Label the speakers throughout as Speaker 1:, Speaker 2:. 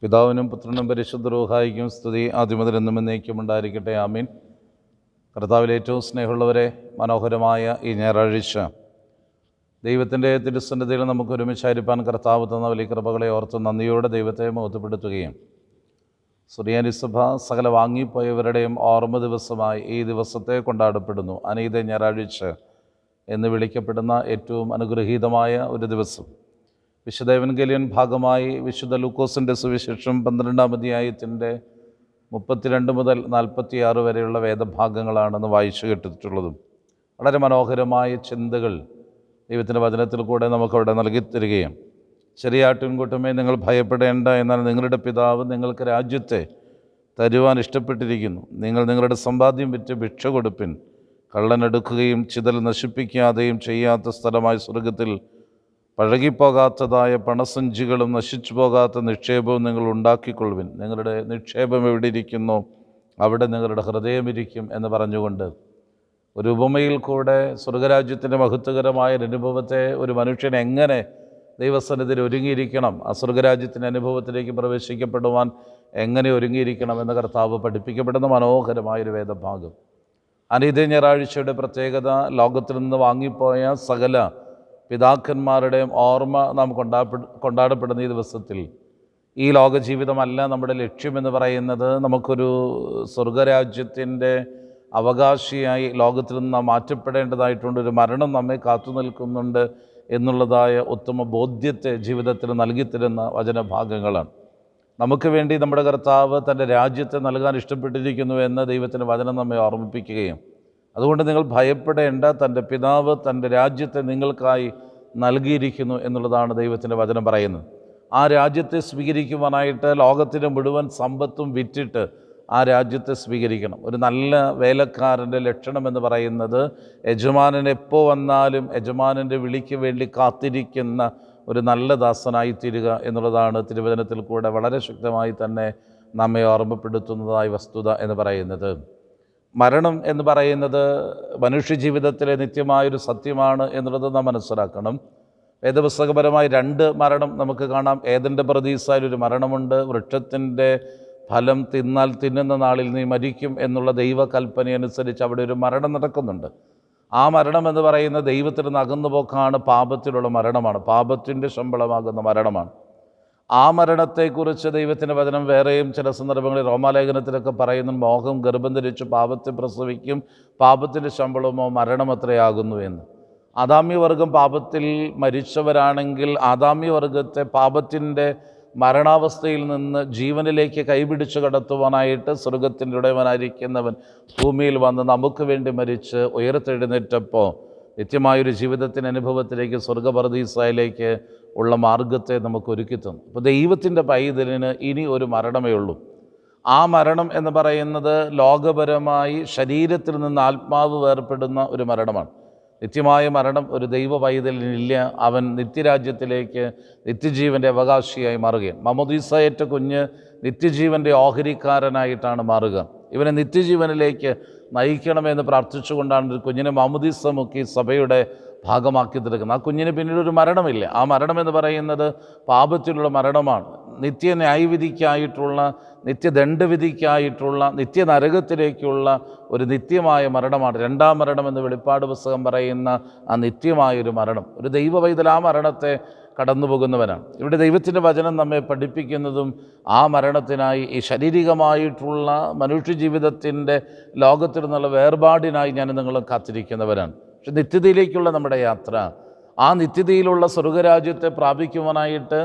Speaker 1: പിതാവിനും പുത്രനും പരിശുദ്ധ റൂഹായിക്കും സ്തുതി ആദ്യമുതൽ എന്നും എന്നേക്കും ഉണ്ടായിരിക്കട്ടെ. ആമീൻ. കർത്താവിൽ ഏറ്റവും സ്നേഹമുള്ളവരെ, മനോഹരമായ ഈ ഞായറാഴ്ച ദൈവത്തിൻ്റെ തിരുസന്നിധിയിൽ നമുക്ക് ഒരുമിച്ചായിരിക്കാൻ കർത്താവ് തന്ന വലിയ കൃപകളെ ഓർത്ത് നന്ദിയോടെ ദൈവത്തെ മഹത്വപ്പെടുത്തുകയും സുറിയാനി സഭ സകല വാങ്ങിപ്പോയവരുടെയും ഓർമ്മ ദിവസമായി ഈ ദിവസത്തെ കൊണ്ടാടപ്പെടുന്നു. അനീത ഞായറാഴ്ച എന്ന് വിളിക്കപ്പെടുന്ന ഏറ്റവും അനുഗ്രഹീതമായ ഒരു ദിവസം. വിശുദ്ധ എവൻഗേലിയൻ ഭാഗമായി വിശുദ്ധ ലൂക്കോസിൻ്റെ സുവിശേഷം 12-ാം അധ്യായത്തിൻ്റെ 32 മുതൽ 46 വരെയുള്ള വേദഭാഗങ്ങളാണെന്ന് വായിച്ചു കേട്ടിട്ടുള്ളതും വളരെ മനോഹരമായ ചിന്തകൾ ദൈവത്തിൻ്റെ വചനത്തിൽ കൂടെ നമുക്കവിടെ നൽകി തരികയും, ശരിയാട്ടിൻകൂട്ടമേ നിങ്ങൾ ഭയപ്പെടേണ്ട, എന്നാൽ നിങ്ങളുടെ പിതാവ് നിങ്ങൾക്ക് രാജ്യത്തെ തരുവാൻ ഇഷ്ടപ്പെട്ടിരിക്കുന്നു. നിങ്ങൾ നിങ്ങളുടെ സമ്പാദ്യം വിറ്റ് ഭിക്ഷ കൊടുപ്പിൻ. കള്ളനെടുക്കുകയും ചിതൽ നശിപ്പിക്കാതെയും ചെയ്യാത്ത സ്ഥലമായ സ്വർഗത്തിൽ പഴകിപ്പോകാത്തതായ പണസഞ്ചികളും നശിച്ചു പോകാത്ത നിക്ഷേപവും നിങ്ങൾ ഉണ്ടാക്കിക്കൊള്ളുവിൻ. നിങ്ങളുടെ നിക്ഷേപം എവിടെ ഇരിക്കുന്നോ അവിടെ നിങ്ങളുടെ ഹൃദയമിരിക്കും എന്ന് പറഞ്ഞുകൊണ്ട് ഒരു ഉപമയിൽ കൂടെ സ്വർഗരാജ്യത്തിൻ്റെ മഹത്വകരമായ അനുഭവത്തെ ഒരു മനുഷ്യൻ എങ്ങനെ ദൈവസന്നിധിയിൽ ഒരുങ്ങിയിരിക്കണം, ആ സ്വർഗരാജ്യത്തിൻ്റെ അനുഭവത്തിലേക്ക് പ്രവേശിക്കപ്പെടുവാൻ എങ്ങനെ ഒരുങ്ങിയിരിക്കണം എന്ന് കർത്താവ് പഠിപ്പിക്കപ്പെടുന്ന മനോഹരമായൊരു വേദഭാഗം. അനീത ഞായറാഴ്ചയുടെ പ്രത്യേകത ലോകത്തിൽ നിന്ന് വാങ്ങിപ്പോയ സകല പിതാക്കന്മാരുടെയും ഓർമ്മ നാം കൊണ്ടാടപ്പെടുന്ന ഈ ദിവസത്തിൽ ഈ ലോക ജീവിതമല്ല നമ്മുടെ ലക്ഷ്യമെന്ന് പറയുന്നത്. നമുക്കൊരു സ്വർഗരാജ്യത്തിൻ്റെ അവകാശിയായി ലോകത്തിൽ നിന്ന് നാം മാറ്റപ്പെടേണ്ടതായിട്ടുണ്ട്. ഒരു മരണം നമ്മെ കാത്തു നിൽക്കുന്നുണ്ട് എന്നുള്ളതായ ഉത്തമ ബോധ്യത്തെ ജീവിതത്തിൽ നൽകിത്തരുന്ന വചനഭാഗങ്ങളാണ്. നമുക്ക് വേണ്ടി നമ്മുടെ കർത്താവ് തൻ്റെ രാജ്യത്തെ നൽകാൻ ഇഷ്ടപ്പെട്ടിരിക്കുന്നു എന്ന് ദൈവത്തിൻ്റെ വചനം നമ്മെ ഓർമ്മിപ്പിക്കുകയും, അതുകൊണ്ട് നിങ്ങൾ ഭയപ്പെടേണ്ട, തൻ്റെ പിതാവ് തൻ്റെ രാജ്യത്തെ നിങ്ങൾക്കായി നൽകിയിരിക്കുന്നു എന്നുള്ളതാണ് ദൈവത്തിൻ്റെ വചനം പറയുന്നത്. ആ രാജ്യത്തെ സ്വീകരിക്കുവാനായിട്ട് ലോകത്തിൻ്റെ മുഴുവൻ സമ്പത്തും വിറ്റിട്ട് ആ രാജ്യത്തെ സ്വീകരിക്കണം. ഒരു നല്ല വേലക്കാരൻ്റെ ലക്ഷണമെന്ന് പറയുന്നത് യജമാനൻ എപ്പോൾ വന്നാലും യജമാനൻ്റെ വിളിക്ക് വേണ്ടി കാത്തിരിക്കുന്ന ഒരു നല്ല ദാസനായി തീരുക എന്നുള്ളതാണ് തിരുവചനത്തിൽ കൂടെ വളരെ ശക്തമായി തന്നെ നമ്മെ ഓർമ്മപ്പെടുത്തുന്നതായ വസ്തുത എന്ന് പറയുന്നത്. മരണം എന്ന് പറയുന്നത് മനുഷ്യജീവിതത്തിലെ നിത്യമായൊരു സത്യമാണ് എന്നുള്ളത് നാം മനസ്സിലാക്കണം. വേദപുസ്തകപരമായി 2 മരണം നമുക്ക് കാണാം. ഏദൻ്റെ പറുദീസയിൽ ഒരു മരണമുണ്ട്. വൃക്ഷത്തിൻ്റെ ഫലം തിന്നാൽ തിന്നുന്ന നാളിൽ നീ മരിക്കും എന്നുള്ള ദൈവകൽപ്പനയനുസരിച്ച് അവിടെ ഒരു മരണം നടക്കുന്നുണ്ട്. ആ മരണം എന്ന് പറയുന്ന ദൈവത്തിൽ നിന്ന് അകന്നുപോക്കാണ്, പാപത്തിലുള്ള മരണമാണ്, പാപത്തിൻ്റെ ശമ്പളമാകുന്ന മരണമാണ്. ആ മരണത്തെക്കുറിച്ച് ദൈവത്തിൻ്റെ വചനം വേറെയും ചില സന്ദർഭങ്ങളിൽ റോമാലേഖനത്തിലൊക്കെ പറയുന്നു. മോഹം ഗർഭം ധരിച്ച് പാപത്തെ പ്രസവിക്കും, പാപത്തിൻ്റെ ശമ്പളമോ മരണമത്രയാകുന്നു എന്ന്. ആദാമ്യവർഗം പാപത്തിൽ മരിച്ചവരാണെങ്കിൽ ആദാമ്യവർഗത്തെ പാപത്തിൻ്റെ മരണാവസ്ഥയിൽ നിന്ന് ജീവനിലേക്ക് കൈപിടിച്ച് കടത്തുവാനായിട്ട് സ്വർഗത്തിൻ്റെ ഉടയവനായിരിക്കുന്നവൻ ഭൂമിയിൽ വന്ന് നമുക്ക് വേണ്ടി മരിച്ച് ഉയർത്തെഴുന്നേറ്റപ്പോൾ നിത്യമായൊരു ജീവിതത്തിൻ്റെ അനുഭവത്തിലേക്ക് സ്വർഗപറുദീസയിലേക്ക് ഉള്ള മാർഗത്തെ നമുക്ക് ഒരുക്കി തന്നു. അപ്പോൾ ദൈവത്തിൻ്റെ പൈതലിന് ഇനി ഒരു മരണമേ ഉള്ളൂ. ആ മരണം എന്ന് പറയുന്നത് ലോകപരമായി ശരീരത്തിൽ നിന്ന് ആത്മാവ് വേർപ്പെടുന്ന ഒരു മരണമാണ്. നിത്യമായ മരണം ഒരു ദൈവ പൈതലിനില്ല. അവൻ നിത്യരാജ്യത്തിലേക്ക് നിത്യജീവൻ്റെ അവകാശിയായി മാറുകയാണ്. മാമോദീസയേറ്റ കുഞ്ഞ് നിത്യജീവൻ്റെ ഓഹരിക്കാരനായിട്ടാണ് മാറുക. ഇവനെ നിത്യജീവനിലേക്ക് നയിക്കണമെന്ന് പ്രാർത്ഥിച്ചുകൊണ്ടാണ് ഒരു കുഞ്ഞിനെ മാമോദീസ മുക്കി സഭയുടെ ഭാഗമാക്കി തീർക്കുന്നത്. ആ കുഞ്ഞിന് പിന്നീട് ഒരു മരണമില്ല. ആ മരണമെന്ന് പറയുന്നത് പാപത്തിലുള്ള മരണമാണ്. നിത്യ ന്യായവിധിക്കായിട്ടുള്ള, നിത്യദണ്ഡവിധിക്കായിട്ടുള്ള, നിത്യനരകത്തിലേക്കുള്ള ഒരു നിത്യമായ മരണമാണ്. 2ാം മരണം എന്ന് വെളിപ്പാട് പുസ്തകം പറയുന്ന ആ നിത്യമായൊരു മരണം. ഒരു ദൈവ പൈതൽ ആ മരണത്തെ കടന്നു പോകുന്നവനാണ്. ഇവിടെ ദൈവത്തിൻ്റെ വചനം നമ്മെ പഠിപ്പിക്കുന്നതും ആ മരണത്തിനായി, ഈ ശാരീരികമായിട്ടുള്ള മനുഷ്യജീവിതത്തിൻ്റെ ലോകത്തിൽ നിന്നുള്ള വേർപാടിനായി ഞാൻ നിങ്ങൾ കാത്തിരിക്കുന്നവരാണ്. പക്ഷെ നിത്യതയിലേക്കുള്ള നമ്മുടെ യാത്ര, ആ നിത്യതയിലുള്ള സ്വർഗരാജ്യത്തെ പ്രാപിക്കുവാനായിട്ട്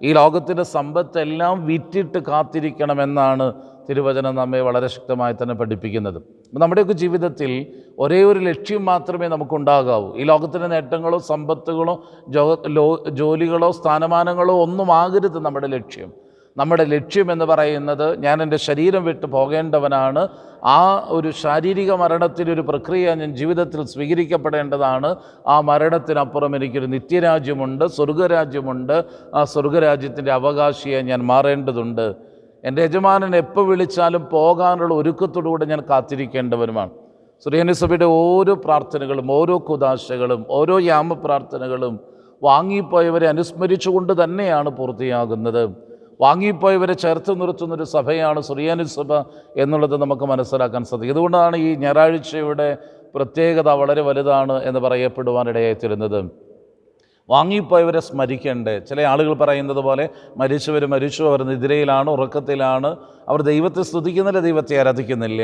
Speaker 1: ഈ ലോകത്തിൻ്റെ സമ്പത്തെല്ലാം വിറ്റിട്ട് കാത്തിരിക്കണമെന്നാണ് തിരുവചനം നമ്മെ വളരെ ശക്തമായി തന്നെ പഠിപ്പിക്കുന്നത്. നമ്മുടെയൊക്കെ ജീവിതത്തിൽ ഒരേ ഒരു ലക്ഷ്യം മാത്രമേ നമുക്കുണ്ടാകാവൂ. ഈ ലോകത്തിൻ്റെ നേട്ടങ്ങളോ സമ്പത്തുകളോ ജോലികളോ സ്ഥാനമാനങ്ങളോ ഒന്നും ആകരുത് നമ്മുടെ ലക്ഷ്യം. നമ്മുടെ ലക്ഷ്യം എന്ന് പറയുന്നത് ഞാൻ എൻ്റെ ശരീരം വിട്ട് പോകേണ്ടവനാണ്. ആ ഒരു ശാരീരിക മരണത്തിനൊരു പ്രക്രിയ ഞാൻ ജീവിതത്തിൽ സ്വീകരിക്കപ്പെടേണ്ടതാണ്. ആ മരണത്തിനപ്പുറം എനിക്കൊരു നിത്യരാജ്യമുണ്ട്, സ്വർഗരാജ്യമുണ്ട്. ആ സ്വർഗരാജ്യത്തിൻ്റെ അവകാശിയെ ഞാൻ മാറേണ്ടതുണ്ട്. എൻ്റെ യജമാനൻ എപ്പോൾ വിളിച്ചാലും പോകാനുള്ള ഒരുക്കത്തോടുകൂടെ ഞാൻ കാത്തിരിക്കേണ്ടവരുമാണ്. സുറിയാനി സഭയുടെ ഓരോ പ്രാർത്ഥനകളും ഓരോ കുദാശകളും ഓരോ യാമപ്രാർത്ഥനകളും വാങ്ങിപ്പോയവരെ അനുസ്മരിച്ചുകൊണ്ട് തന്നെയാണ് പൂർത്തിയാകുന്നത്. വാങ്ങിപ്പോയവരെ ചേർത്ത് നിർത്തുന്നൊരു സഭയാണ് സുറിയാനി സഭ എന്നുള്ളത് നമുക്ക് മനസ്സിലാക്കാൻ സാധിക്കും. അതുകൊണ്ടാണ് ഈ ഞായറാഴ്ചയുടെ പ്രത്യേകത വളരെ വലുതാണ് എന്ന് പറയപ്പെടുവാനിടയായിത്തീരുന്നത്. വാങ്ങിപ്പോയവരെ സ്മരിക്കേണ്ടേ. ചില ആളുകൾ പറയുന്നത് പോലെ മരിച്ചവർ മരിച്ചു, അവർ നിദ്രയിലാണ്, ഉറക്കത്തിലാണ്, അവർ ദൈവത്തെ സ്തുതിക്കുന്നില്ല, ദൈവത്തെ ആരാധിക്കുന്നില്ല.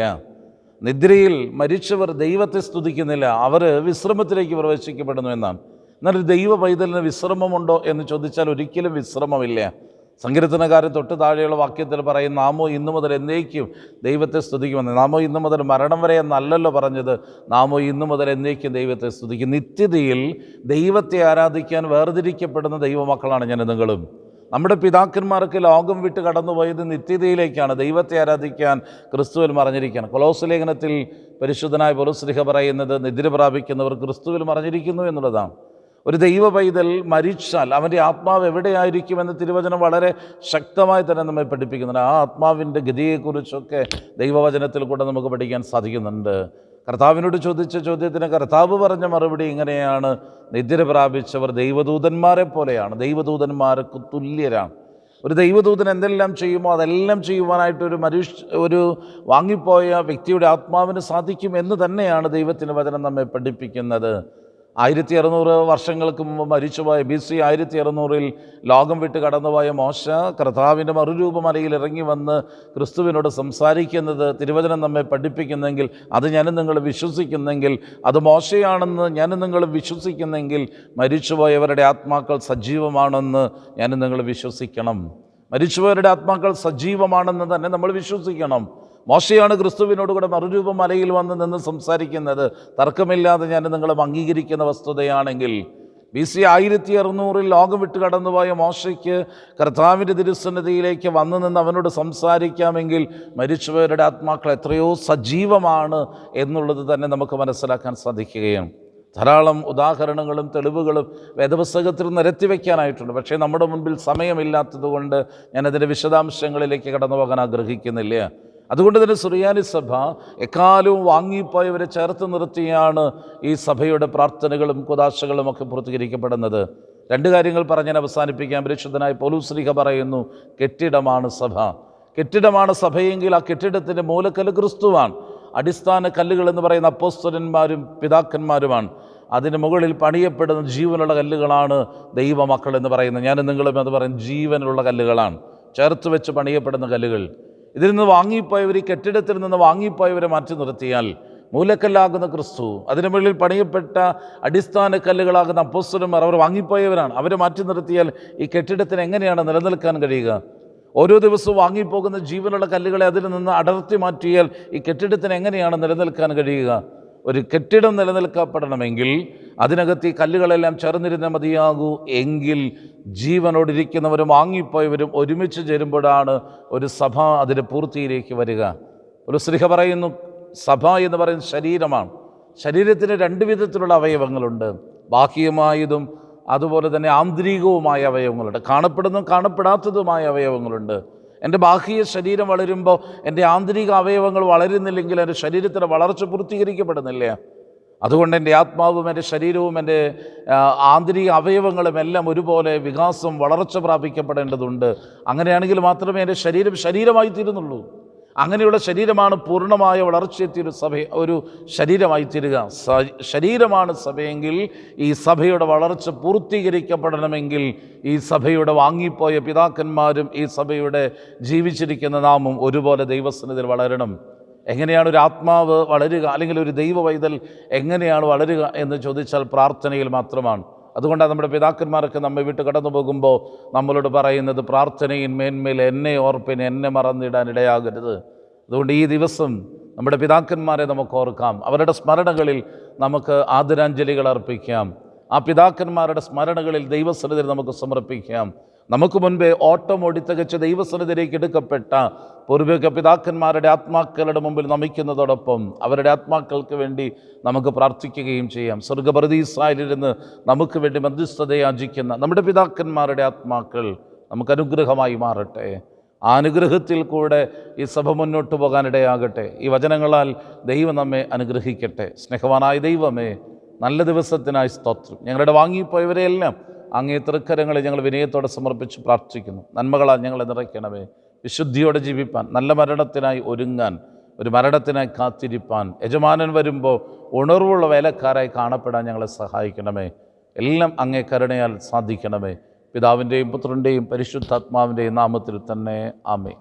Speaker 1: നിദ്രയിൽ മരിച്ചവർ ദൈവത്തെ സ്തുതിക്കുന്നില്ല, അവർ വിശ്രമത്തിലേക്ക് പ്രവേശിക്കപ്പെടുന്നു എന്നാണ്. എന്നാൽ ഒരു ദൈവ പൈതലിന് വിശ്രമമുണ്ടോ എന്ന് ചോദിച്ചാൽ ഒരിക്കലും വിശ്രമമില്ല. സങ്കീർത്തനക്കാരൻ തൊട്ട് താഴെയുള്ള വാക്യത്തിൽ പറയും, നാമോ ഇന്നു മുതൽ എന്നേക്കും ദൈവത്തെ സ്തുതിക്കുമെന്ന്. നാമോ ഇന്നു മുതൽ മരണം വരെ എന്നല്ലല്ലോ പറഞ്ഞത്, നാമോ ഇന്നു മുതൽ എന്നേക്കും ദൈവത്തെ സ്തുതിക്കും. നിത്യതയിൽ ദൈവത്തെ ആരാധിക്കാൻ വേർതിരിക്കപ്പെടുന്ന ദൈവമക്കളാണ് ഞാൻ നിങ്ങളും. നമ്മുടെ പിതാക്കന്മാർക്ക് ലോകം വിട്ട് കടന്നുപോയത് നിത്യതയിലേക്കാണ്. ദൈവത്തെ ആരാധിക്കാൻ ക്രിസ്തുവിൽ മറഞ്ഞിരിക്കുകയാണ്. കൊലോസ്യ ലേഖനത്തിൽ പരിശുദ്ധനായ പൗലോസ് പറയുന്നത്, നിദ്ര പ്രാപിക്കുന്നവർ ക്രിസ്തുവിൽ മറഞ്ഞിരിക്കുന്നു എന്നുള്ളതാണ്. ഒരു ദൈവ പൈതൽ മരിച്ചാൽ അവൻ്റെ ആത്മാവ് എവിടെയായിരിക്കുമെന്ന് തിരുവചനം വളരെ ശക്തമായി തന്നെ നമ്മെ പഠിപ്പിക്കുന്നുണ്ട്. ആ ആത്മാവിൻ്റെ ഗതിയെക്കുറിച്ചൊക്കെ ദൈവവചനത്തിൽ കൂടെ നമുക്ക് പഠിക്കാൻ സാധിക്കുന്നുണ്ട്. കർത്താവിനോട് ചോദിച്ച ചോദ്യത്തിന് കർത്താവ് പറഞ്ഞ മറുപടി ഇങ്ങനെയാണ്, നിദ്ര പ്രാപിച്ചവർ ദൈവദൂതന്മാരെ പോലെയാണ്, ദൈവദൂതന്മാർക്ക് തുല്യരാണ്. ഒരു ദൈവദൂതൻ എന്തെല്ലാം ചെയ്യുമോ അതെല്ലാം ചെയ്യുവാനായിട്ടൊരു ഒരു വാങ്ങിപ്പോയ വ്യക്തിയുടെ ആത്മാവിന് സാധിക്കും എന്ന് തന്നെയാണ് ദൈവത്തിൻ്റെ വചനം നമ്മെ പഠിപ്പിക്കുന്നത്. 1600 വർഷങ്ങൾക്ക് മുമ്പ് മരിച്ചുപോയ BC 1600 ലോകം വിട്ട് കടന്നുപോയ മോശ കർത്താവിൻ്റെ മറുരൂപമലയിൽ ഇറങ്ങി വന്ന് ക്രിസ്തുവിനോട് സംസാരിക്കുന്നത് തിരുവചനം നമ്മെ പഠിപ്പിക്കുന്നെങ്കിൽ, അത് ഞാനും നിങ്ങൾ വിശ്വസിക്കുന്നെങ്കിൽ, അത് മോശയാണെന്ന് ഞാനും നിങ്ങൾ വിശ്വസിക്കുന്നെങ്കിൽ, മരിച്ചുപോയവരുടെ ആത്മാക്കൾ സജീവമാണെന്ന് ഞാനും നിങ്ങൾ വിശ്വസിക്കണം. മരിച്ചുപോയവരുടെ ആത്മാക്കൾ സജീവമാണെന്ന് തന്നെ നമ്മൾ വിശ്വസിക്കണം. മോശയാണ് ക്രിസ്തുവിനോടുകൂടെ മറുരൂപ മലയിൽ വന്ന് നിന്ന് സംസാരിക്കുന്നത്. തർക്കമില്ലാതെ ഞാൻ നിങ്ങളും അംഗീകരിക്കുന്ന വസ്തുതയാണെങ്കിൽ, BC 1600 ലോകം വിട്ട് കടന്നുപോയ മോശയ്ക്ക് കർത്താവിൻ്റെ തിരുസന്നിധിയിലേക്ക് വന്നു നിന്ന് അവനോട് സംസാരിക്കാമെങ്കിൽ, മരിച്ചുപോയവരുടെ ആത്മാക്കൾ എത്രയോ സജീവമാണ് എന്നുള്ളത് തന്നെ നമുക്ക് മനസ്സിലാക്കാൻ സാധിക്കുകയാണ്. ധാരാളം ഉദാഹരണങ്ങളും തെളിവുകളും വേദപുസ്തകത്തിൽ നിരത്തി വയ്ക്കാനായിട്ടുണ്ട്. പക്ഷേ നമ്മുടെ മുൻപിൽ സമയമില്ലാത്തത് കൊണ്ട് ഞാനതിൻ്റെ വിശദാംശങ്ങളിലേക്ക് കടന്നു പോകാൻ ആഗ്രഹിക്കുന്നില്ല. അതുകൊണ്ട് തന്നെ സുറിയാനി സഭ എക്കാലവും വാങ്ങിപ്പോയവരെ ചേർത്ത് നിർത്തിയാണ് ഈ സഭയുടെ പ്രാർത്ഥനകളും കുദാശകളും ഒക്കെ പൂർത്തീകരിക്കപ്പെടുന്നത്. 2 കാര്യങ്ങൾ പറഞ്ഞ് ഞാൻ അവസാനിപ്പിക്കാൻ. പരിശുദ്ധനായ പൗലോസ് പറയുന്നു, കെട്ടിടമാണ് സഭ. കെട്ടിടമാണ് സഭയെങ്കിൽ ആ കെട്ടിടത്തിൻ്റെ മൂലക്കല്ല് ക്രിസ്തുവാണ്. അടിസ്ഥാന കല്ലുകൾ എന്ന് പറയുന്ന അപ്പോസ്തലന്മാരും പിതാക്കന്മാരുമാണ്. അതിന് മുകളിൽ പണിയപ്പെടുന്ന ജീവനുള്ള കല്ലുകളാണ് ദൈവമക്കൾ എന്ന് പറയുന്നത്. ഞാൻ നിങ്ങളും അത് പറയും, ജീവനുള്ള കല്ലുകളാണ്, ചേർത്ത് വെച്ച് പണിയപ്പെടുന്ന കല്ലുകൾ. ഇതിൽ നിന്ന് വാങ്ങിപ്പോയവർ, ഈ കെട്ടിടത്തിൽ നിന്ന് വാങ്ങിപ്പോയവരെ മാറ്റി നിർത്തിയാൽ മൂലക്കല്ലാകുന്ന ക്രിസ്തു, അതിന് മുകളിൽ പണിയപ്പെട്ട അടിസ്ഥാന കല്ലുകളാകുന്ന അപ്പോസ്തലന്മാർ, അവർ വാങ്ങിപ്പോയവരാണ്. അവരെ മാറ്റി നിർത്തിയാൽ ഈ കെട്ടിടത്തിന് എങ്ങനെയാണ് നിലനിൽക്കാൻ കഴിയുക? ഓരോ ദിവസവും വാങ്ങിപ്പോകുന്ന ജീവനുള്ള കല്ലുകളെ അതിൽ നിന്ന് അടർത്തി മാറ്റിയാൽ ഈ കെട്ടിടത്തിന് എങ്ങനെയാണ് നിലനിൽക്കാൻ കഴിയുക? ഒരു കെട്ടിടം നിലനിൽക്കപ്പെടണമെങ്കിൽ അതിനകത്ത് ഈ കല്ലുകളെല്ലാം ചേർന്നിരുന്ന മതിയാകൂ. എങ്കിൽ ജീവനോടിരിക്കുന്നവരും വാങ്ങിപ്പോയവരും ഒരുമിച്ച് ചേരുമ്പോഴാണ് ഒരു സഭ അതിൻ്റെ പൂർത്തിയിലേക്ക് വരിക. ഒരു സ്ലിഹ പറയുന്നു, സഭ എന്ന് പറയുന്ന ശരീരമാണ്. ശരീരത്തിന് 2 വിധത്തിലുള്ള അവയവങ്ങളുണ്ട്. ബാഹ്യമായതും അതുപോലെ തന്നെ ആന്തരികവുമായ അവയവങ്ങളുണ്ട്. കാണപ്പെടുന്നതും കാണപ്പെടാത്തതുമായ അവയവങ്ങളുണ്ട്. എൻ്റെ ബാഹ്യ ശരീരം വളരുമ്പോൾ എൻ്റെ ആന്തരിക അവയവങ്ങൾ വളരുന്നില്ലെങ്കിൽ എൻ്റെ ശരീരത്തിൻ്റെ വളർച്ച പൂർത്തീകരിക്കപ്പെടുന്നില്ല. അതുകൊണ്ട് എൻ്റെ ആത്മാവും എൻ്റെ ശരീരവും എൻ്റെ ആന്തരിക അവയവങ്ങളും എല്ലാം ഒരുപോലെ വികാസം വളർച്ച പ്രാപിക്കപ്പെടേണ്ടതുണ്ട്. അങ്ങനെയാണെങ്കിൽ മാത്രമേ എൻ്റെ ശരീരം ശരീരമായി തീരുന്നുള്ളൂ. അങ്ങനെയുള്ള ശരീരമാണ് പൂർണ്ണമായ വളർച്ചയെത്തിയൊരു ഒരു ശരീരമായി തീരുക. ശരീരമാണ് സഭയെങ്കിൽ ഈ സഭയുടെ വളർച്ച പൂർത്തീകരിക്കപ്പെടണമെങ്കിൽ ഈ സഭയുടെ വാങ്ങിപ്പോയ പിതാക്കന്മാരും ഈ സഭയുടെ ജീവിച്ചിരിക്കുന്ന നാമും ഒരുപോലെ ദൈവസന്നിധിയിൽ വളരണം. എങ്ങനെയാണ് ഒരു ആത്മാവ് വളരുക, അല്ലെങ്കിൽ ഒരു ദൈവ പൈതൽ എങ്ങനെയാണ് വളരുക എന്ന് ചോദിച്ചാൽ പ്രാർത്ഥനയിൽ മാത്രമാണ്. അതുകൊണ്ടാണ് നമ്മുടെ പിതാക്കന്മാരൊക്കെ നമ്മെ വിട്ട് കടന്നു പോകുമ്പോൾ നമ്മളോട് പറയുന്നത്, പ്രാർത്ഥനയിൽ മേന്മേൽ എന്നെ ഓർപ്പിന്, എന്നെ മറന്നിടാൻ ഇടയാകരുത്. അതുകൊണ്ട് ഈ ദിവസം നമ്മുടെ പിതാക്കന്മാരെ നമുക്ക് ഓർക്കാം, അവരുടെ സ്മരണകളിൽ നമുക്ക് ആദരാഞ്ജലികൾ അർപ്പിക്കാം. ആ പിതാക്കന്മാരുടെ സ്മരണകളിൽ ദൈവസന്നിധിയിൽ നമുക്ക് സമർപ്പിക്കാം. നമുക്ക് മുൻപേ ഓട്ടം ഓടിത്തകച്ച് ദൈവസന്നിധിയിലേക്ക് എടുക്കപ്പെട്ട പൂർവിക പിതാക്കന്മാരുടെ ആത്മാക്കളുടെ മുമ്പിൽ നമിക്കുന്നതോടൊപ്പം അവരുടെ ആത്മാക്കൾക്ക് വേണ്ടി നമുക്ക് പ്രാർത്ഥിക്കുകയും ചെയ്യാം. സ്വർഗപരദീസായിലിരുന്ന് നമുക്ക് വേണ്ടി മധ്യസ്ഥത യാചിക്കുന്ന നമ്മുടെ പിതാക്കന്മാരുടെ ആത്മാക്കൾ നമുക്ക് അനുഗ്രഹമായി മാറട്ടെ. ആ അനുഗ്രഹത്തിൽ കൂടെ ഈ സഭ മുന്നോട്ട് പോകാനിടയാകട്ടെ. ഈ വചനങ്ങളാൽ ദൈവം നമ്മെ അനുഗ്രഹിക്കട്ടെ. സ്നേഹവാനായ ദൈവമേ, നല്ല ദിവസത്തിനായി സ്തോത്രം. ഞങ്ങളുടെ വാങ്ങിപ്പോയവരെയെല്ലാം അങ്ങേ തൃക്കരങ്ങളെ ഞങ്ങൾ വിനയത്തോടെ സമർപ്പിച്ച് പ്രാർത്ഥിക്കുന്നു. നന്മകളാൽ ഞങ്ങളെ നിറയ്ക്കണമേ. വിശുദ്ധിയോടെ ജീവിപ്പാൻ, നല്ല മരണത്തിനായി ഒരുങ്ങാൻ, ഒരു മരണത്തിനായി കാത്തിരിപ്പാൻ, യജമാനൻ വരുമ്പോൾ ഉണർവുള്ള വേലക്കാരായി കാണപ്പെടാൻ ഞങ്ങളെ സഹായിക്കണമേ. എല്ലാം അങ്ങേ കരുണയാൽ സാധിക്കണമേ. പിതാവിൻ്റെയും പുത്രൻ്റെയും പരിശുദ്ധാത്മാവിൻ്റെയും നാമത്തിൽ തന്നെ ആമേൻ.